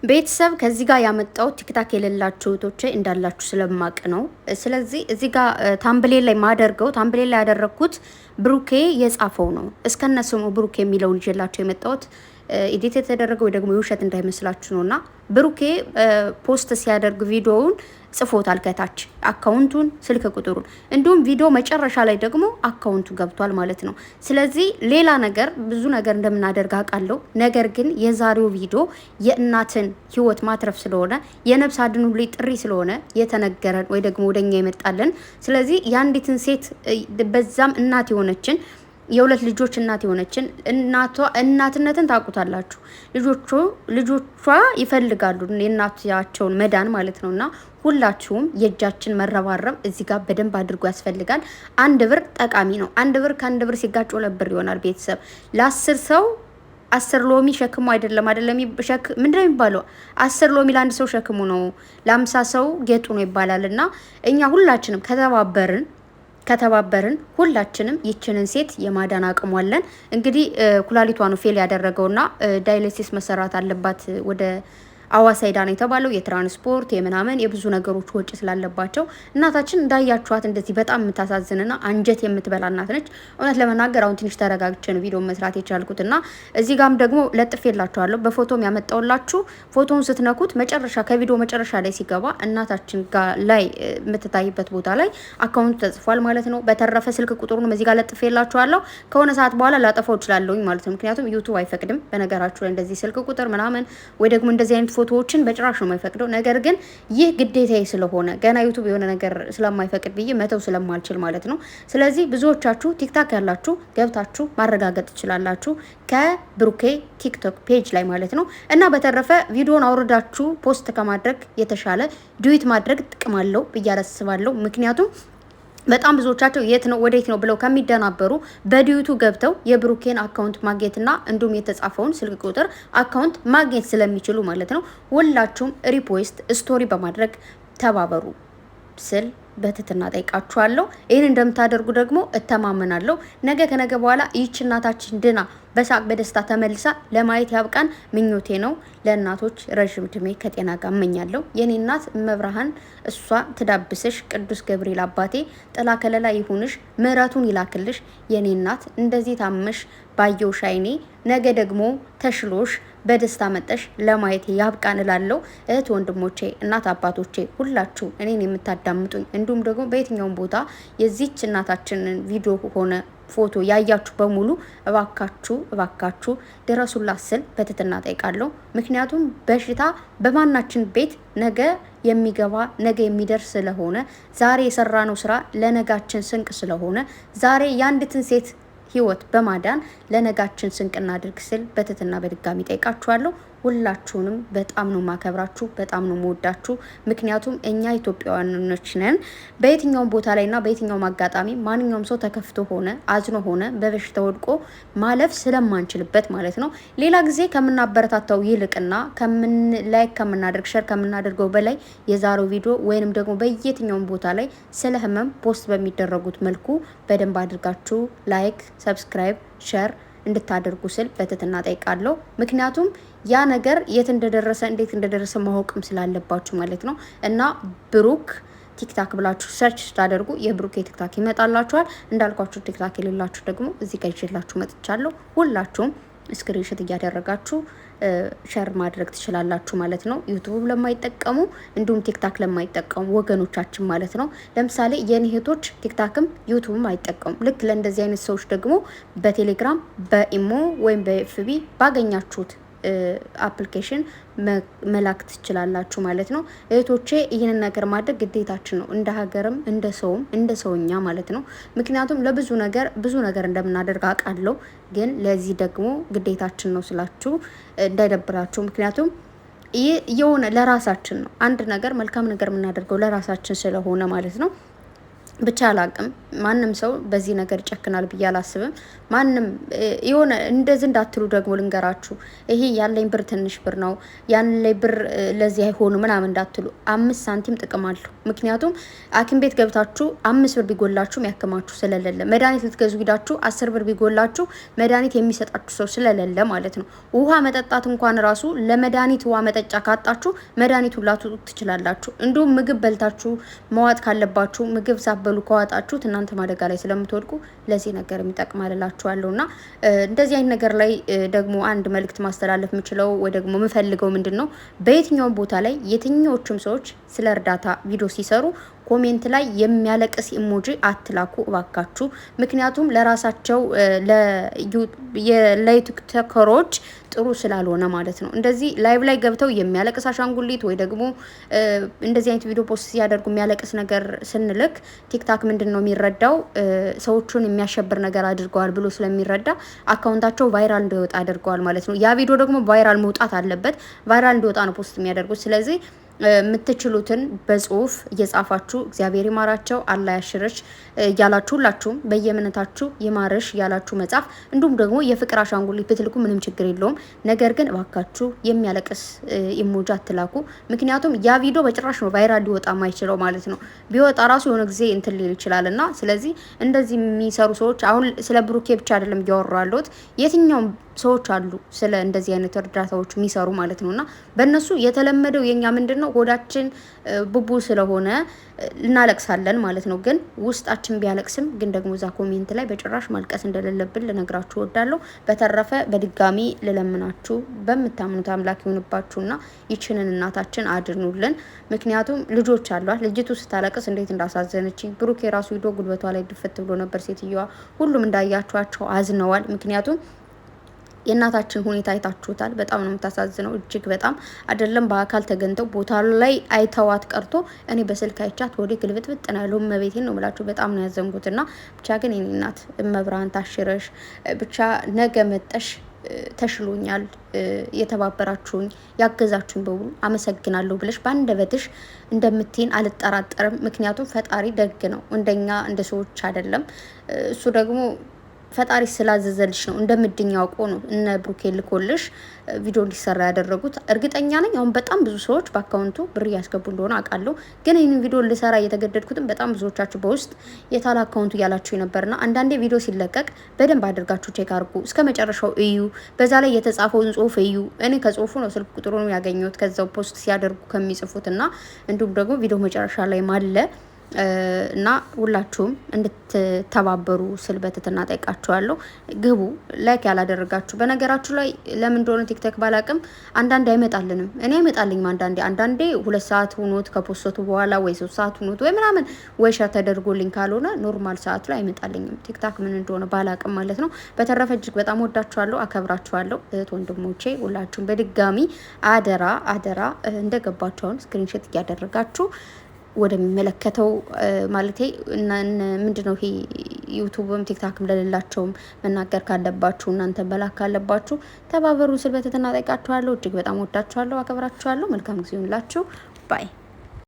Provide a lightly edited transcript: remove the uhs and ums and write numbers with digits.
ቤተሰብ ከዚህ ጋር ያመጣው ቲክታክ የሌላችሁ እህቶቼ እንዳላችሁ ስለማቅ ነው። ስለዚህ እዚህ ጋር ታምብሌል ላይ ማደርገው ታምብሌል ላይ ያደረኩት ብሩኬ የጻፈው ነው። እስከነ ስሙ ብሩኬ የሚለውን ይዤላችሁ የመጣሁት ኤዲት የተደረገው ወይ ደግሞ የውሸት እንዳይመስላችሁ ነውና ብሩኬ ፖስት ሲያደርግ ቪዲዮውን ጽፎታል ከታች አካውንቱን፣ ስልክ ቁጥሩን እንዲሁም ቪዲዮ መጨረሻ ላይ ደግሞ አካውንቱ ገብቷል ማለት ነው። ስለዚህ ሌላ ነገር ብዙ ነገር እንደምናደርግ አውቃለሁ። ነገር ግን የዛሬው ቪዲዮ የእናትን ሕይወት ማትረፍ ስለሆነ የነፍስ አድኑልኝ ጥሪ ስለሆነ የተነገረን ወይ ደግሞ ወደኛ ይመጣልን። ስለዚህ የአንዲትን ሴት በዛም እናት የሆነችን የሁለት ልጆች እናት የሆነችን እናትነትን ታውቁታላችሁ። ልጆቿ ይፈልጋሉ የእናታቸውን መዳን ማለት ነውና ሁላችሁም የእጃችን መረባረብ እዚህ ጋር በደንብ አድርጎ ያስፈልጋል። 1 ብር ጠቃሚ ነው። 1 ብር ከ1 ብር ሲጋጭ 2 ብር ይሆናል። ቤተሰብ ለ10 ሰው 10 ሎሚ ሸክሙ አይደለም ምንድነው የሚባለው? 10 ሎሚ ለአንድ ሰው ሸክሙ ነው፣ ለ50 ሰው ጌጡ ነው ይባላልና እኛ ሁላችንም ከተባበርን ሁላችንም ይችንን ሴት የማዳን አቅሟለን። እንግዲህ ኩላሊቷ ነው ፌል ያደረገውና ዳያሊሲስ መሰራት አለባት ወደ አዋሳ ሄዳ ነው የተባለው። የትራንስፖርት የምናምን የብዙ ነገሮች ወጪ ስላለባቸው እናታችን እንዳያችኋት እንደዚህ በጣም የምታሳዝንና አንጀት የምትበላ እናት ነች። እውነት ለመናገር አሁን ትንሽ ተረጋግቼ ነው ቪዲዮ መስራት የቻልኩትና እዚህ ጋም ደግሞ ለጥፌላችኋለሁ። በፎቶም ያመጣውላችሁ ፎቶውን ስትነኩት መጨረሻ ከቪዲዮ መጨረሻ ላይ ሲገባ እናታችን ጋር ላይ የምትታይበት ቦታ ላይ አካውንቱ ተጽፏል ማለት ነው። በተረፈ ስልክ ቁጥሩን እዚህ ጋር ለጥፌላችኋለሁ። ከሆነ ሰዓት በኋላ ላጠፋው እችላለሁኝ ማለት ነው። ምክንያቱም ዩቲዩብ አይፈቅድም በነገራችሁ ላይ እንደዚህ ስልክ ቁጥር ምናምን ወይ ደግሞ እንደዚህ አይነት ፎቶዎችን በጭራሽ ነው የማይፈቅደው። ነገር ግን ይህ ግዴታዬ ስለሆነ ገና ዩቲዩብ የሆነ ነገር ስለማይፈቅድ ብዬ መተው ስለማልችል ማለት ነው። ስለዚህ ብዙዎቻችሁ ቲክታክ ያላችሁ ገብታችሁ ማረጋገጥ ትችላላችሁ ከብሩኬ ቲክቶክ ፔጅ ላይ ማለት ነው። እና በተረፈ ቪዲዮን አውርዳችሁ ፖስት ከማድረግ የተሻለ ዱዊት ማድረግ ጥቅም አለው ብዬ አስባለሁ። ምክንያቱም በጣም ብዙዎቻቸው የት ነው ወዴት ነው ብለው ከሚደናበሩ በዲዩቱ ገብተው የብሩኬን አካውንት ማግኘትና እንዲሁም የተጻፈውን ስልክ ቁጥር አካውንት ማግኘት ስለሚችሉ ማለት ነው። ሁላችሁም ሪፖስት ስቶሪ በማድረግ ተባበሩ ስል በትህትና ጠይቃችኋለሁ። ይህን እንደምታደርጉ ደግሞ እተማመናለሁ። ነገ ከነገ በኋላ ይህች እናታችን ድና በሳቅ በደስታ ተመልሳ ለማየት ያብቃን ምኞቴ ነው። ለእናቶች ረዥም እድሜ ከጤና ጋር እመኛለሁ። የኔ እናት መብርሃን እሷ ትዳብስሽ፣ ቅዱስ ገብርኤል አባቴ ጥላ ከለላ ይሁንሽ፣ ምሕረቱን ይላክልሽ። የኔ እናት እንደዚህ ታመሽ ባየውሽ አይኔ ነገ ደግሞ ተሽሎሽ በደስታ መጠሽ ለማየት ያብቃን እላለሁ። እህት ወንድሞቼ፣ እናት አባቶቼ ሁላችሁ እኔን የምታዳምጡኝ እንዲሁም ደግሞ በየትኛውም ቦታ የዚች እናታችንን ቪዲዮ ሆነ ፎቶ ያያችሁ በሙሉ እባካችሁ ድረሱላት ስል በትህትና ጠይቃለሁ። ምክንያቱም በሽታ በማናችን ቤት ነገ የሚገባ ነገ የሚደርስ ስለሆነ ዛሬ የሰራነው ስራ ለነጋችን ስንቅ ስለሆነ ዛሬ የአንዲትን ሴት ህይወት በማዳን ለነጋችን ስንቅ እናድርግ ስል በትህትና በድጋሚ ጠይቃችኋለሁ። ሁላችሁንም በጣም ነው ማከብራችሁ፣ በጣም ነው መወዳችሁ። ምክንያቱም እኛ ኢትዮጵያውያኖች ነን። በየትኛውም ቦታ ላይና በየትኛውም አጋጣሚ ማንኛውም ሰው ተከፍቶ ሆነ አዝኖ ሆነ በበሽታ ወድቆ ማለፍ ስለማንችልበት ማለት ነው። ሌላ ጊዜ ከምናበረታታው ይልቅና ላይክ ከምናደርግ ሸር ከምናደርገው በላይ የዛሬው ቪዲዮ ወይንም ደግሞ በየትኛውም ቦታ ላይ ስለ ህመም ፖስት በሚደረጉት መልኩ በደንብ አድርጋችሁ ላይክ፣ ሰብስክራይብ፣ ሸር እንድታደርጉ ስል በትህትና ጠይቃለሁ። ምክንያቱም ያ ነገር የት እንደደረሰ እንዴት እንደደረሰ ማወቅም ስላለባችሁ ማለት ነው። እና ብሩክ ቲክታክ ብላችሁ ሰርች ስታደርጉ የብሩክ ቲክታክ ይመጣላችኋል። እንዳልኳችሁ ቲክታክ የሌላችሁ ደግሞ እዚህ ጋር ይዤላችሁ መጥቻለሁ። ሁላችሁም ስክሪንሾት እያደረጋችሁ ሸር ማድረግ ትችላላችሁ ማለት ነው። ዩቲዩብ ለማይጠቀሙ እንዲሁም ቲክታክ ለማይጠቀሙ ወገኖቻችን ማለት ነው። ለምሳሌ የኔ እህቶች ቲክታክም ዩቲዩብም አይጠቀሙም። ልክ ለእንደዚህ አይነት ሰዎች ደግሞ በቴሌግራም በኢሞ ወይም በኤፍቢ ባገኛችሁት አፕሊኬሽን መላክ ትችላላችሁ ማለት ነው። እህቶቼ ይህንን ነገር ማድረግ ግዴታችን ነው፣ እንደ ሀገርም እንደ ሰውም እንደ ሰውኛ ማለት ነው። ምክንያቱም ለብዙ ነገር እንደምናደርግ አውቃለሁ፣ ግን ለዚህ ደግሞ ግዴታችን ነው ስላችሁ እንዳይደብራችሁ። ምክንያቱም ይህ የሆነ ለራሳችን ነው። አንድ ነገር መልካም ነገር የምናደርገው ለራሳችን ስለሆነ ማለት ነው። ብቻ አላቅም። ማንም ሰው በዚህ ነገር ይጨክናል ብዬ አላስብም። ማንም የሆነ እንደዚህ እንዳትሉ ደግሞ ልንገራችሁ። ይሄ ያለኝ ብር ትንሽ ብር ነው ያለኝ ብር ለዚህ አይሆኑ ምናምን እንዳትሉ። 5 ሳንቲም ጥቅም አለው። ምክንያቱም ሐኪም ቤት ገብታችሁ 5 ብር ቢጎላችሁ የሚያክማችሁ ስለሌለ፣ መድኃኒት ልትገዙ ሂዳችሁ 10 ብር ቢጎላችሁ መድኃኒት የሚሰጣችሁ ሰው ስለሌለ ማለት ነው። ውሃ መጠጣት እንኳን ራሱ ለመድኃኒት ውሃ መጠጫ ካጣችሁ መድኃኒቱን ላትወጡ ትችላላችሁ። እንዲሁም ምግብ በልታችሁ መዋጥ ካለባችሁ ምግብ ሳበሉ ከዋጣችሁት እናንተ ማደጋ ላይ ስለምትወድቁ ለዚህ ነገር የሚጠቅማል እላችኋለሁ። እና እንደዚህ አይነት ነገር ላይ ደግሞ አንድ መልእክት ማስተላለፍ የምችለው ወይ ደግሞ የምፈልገው ምንድን ነው፣ በየትኛውም ቦታ ላይ የትኛዎቹም ሰዎች ስለ እርዳታ ቪዲዮ ሲሰሩ ኮሜንት ላይ የሚያለቅስ ኢሞጂ አትላኩ እባካችሁ። ምክንያቱም ለራሳቸው ለዩቲዩበሮች ጥሩ ስላልሆነ ማለት ነው። እንደዚህ ላይቭ ላይ ገብተው የሚያለቅስ አሻንጉሊት ወይ ደግሞ እንደዚህ አይነት ቪዲዮ ፖስት ሲያደርጉ የሚያለቅስ ነገር ስንልክ ቲክታክ ምንድን ነው የሚረዳው፣ ሰዎቹን የሚያሸብር ነገር አድርገዋል ብሎ ስለሚረዳ አካውንታቸው ቫይራል እንዲወጣ አድርገዋል ማለት ነው። ያ ቪዲዮ ደግሞ ቫይራል መውጣት አለበት። ቫይራል እንዲወጣ ነው ፖስት የሚያደርጉት። ስለዚህ የምትችሉትን በጽሁፍ እየጻፋችሁ እግዚአብሔር ይማራቸው አላህ ያሽርሽ እያላችሁ ሁላችሁም በየእምነታችሁ ይማርሽ እያላችሁ መጻፍ፣ እንዲሁም ደግሞ የፍቅር አሻንጉሊት ብትልኩ ምንም ችግር የለውም። ነገር ግን እባካችሁ የሚያለቅስ ኢሞጂ አትላኩ። ምክንያቱም ያ ቪዲዮ በጭራሽ ነው ቫይራል ሊወጣ ማይችለው ማለት ነው። ቢወጣ ራሱ የሆነ ጊዜ እንትን ሊል ይችላልና፣ ስለዚህ እንደዚህ የሚሰሩ ሰዎች አሁን ስለ ብሩኬ ብቻ አይደለም እያወሩ ያለሁት የትኛውም ሰዎች አሉ ስለ እንደዚህ አይነት እርዳታዎች የሚሰሩ ማለት ነውና በእነሱ የተለመደው የኛ ምንድነው ሆዳችን ቡቡ ስለሆነ እናለቅሳለን ማለት ነው። ግን ውስጣችን ቢያለቅስም ግን ደግሞ እዛ ኮሜንት ላይ በጭራሽ ማልቀስ እንደሌለብን ልነግራችሁ እወዳለሁ። በተረፈ በድጋሚ ልለምናችሁ በምታምኑት አምላክ ይሁንባችሁና ይችንን እናታችን አድኑልን። ምክንያቱም ልጆች አሏት። ልጅቱ ስታለቅስ እንዴት እንዳሳዘነችኝ ብሩክ የራሱ ሂዶ ጉልበቷ ላይ ድፍት ብሎ ነበር ሴትዮዋ። ሁሉም እንዳያችኋቸው አዝነዋል። ምክንያቱም የእናታችን ሁኔታ አይታችሁታል። በጣም ነው የምታሳዝነው። እጅግ በጣም አይደለም በአካል ተገንተው ቦታ ላይ አይተዋት ቀርቶ እኔ በስልክ አይቻት ወደ ግልብጥብጥ ነው ያለው። መቤቴን ነው የምላችሁ። በጣም ነው ያዘንኩትና ብቻ ግን የኔ እናት እመብርሃን ታሽረሽ። ብቻ ነገ መጠሽ ተሽሎኛል፣ የተባበራችሁኝ ያገዛችሁኝ በሙሉ አመሰግናለሁ ብለሽ በአንደበትሽ እንደምትይን አልጠራጠርም። ምክንያቱም ፈጣሪ ደግ ነው፣ እንደኛ እንደ ሰዎች አይደለም። እሱ ደግሞ ፈጣሪ ስላዘዘልሽ ነው እንደምድኝ ያውቆ ነው እነ ብሩኬ ልኮልሽ ቪዲዮ እንዲሰራ ያደረጉት። እርግጠኛ ነኝ አሁን በጣም ብዙ ሰዎች በአካውንቱ ብር እያስገቡ እንደሆነ አውቃለሁ። ግን ይህንን ቪዲዮ ልሰራ እየተገደድኩትም በጣም ብዙዎቻችሁ በውስጥ የታላ አካውንቱ እያላችሁ ነበርና አንዳንዴ ቪዲዮ ሲለቀቅ በደንብ አድርጋችሁ ቼክ አድርጉ፣ እስከ መጨረሻው እዩ፣ በዛ ላይ የተጻፈውን ጽሁፍ እዩ። እኔ ከጽሁፉ ነው ስልክ ቁጥሩን ያገኘሁት ከዛው ፖስት ሲያደርጉ ከሚጽፉትና እንዲሁም ደግሞ ቪዲዮ መጨረሻ ላይ ማለ እና ሁላችሁም እንድትተባበሩ ስል በትህትና ጠይቃችኋለሁ። ግቡ። ላይክ ያላደረጋችሁ በነገራችሁ ላይ ለምን እንደሆነ ቲክቶክ ባላቅም አንዳንዴ አይመጣልንም። እኔ አይመጣልኝም አንዳንዴ 2 ሰዓት ሆኖት ከፖስቱ በኋላ ወይ 3 ሰዓት ሆኖት ወይ ምናምን ወይ ሸር ተደርጎልኝ ካልሆነ ኖርማል ሰዓት ላይ አይመጣልኝም። ቲክቶክ ምን እንደሆነ ባላቅም ማለት ነው። በተረፈ እጅግ በጣም ወዳችኋለሁ፣ አከብራችኋለሁ እህት ወንድሞቼ ሁላችሁም በድጋሚ አደራ እንደገባችሁ አሁን ስክሪንሾት እያደረጋችሁ ወደሚመለከተው ማለቴ ምንድነው ይሄ ዩቲዩብም ቲክታክም ለሌላቸውም መናገር ካለባችሁ እናንተ መላክ ካለባችሁ ተባበሩ ስል በትህትና ጠይቃችኋለሁ። እጅግ በጣም ወዳችኋለሁ፣ አከብራችኋለሁ። መልካም ጊዜ ይሁንላችሁ። ባይ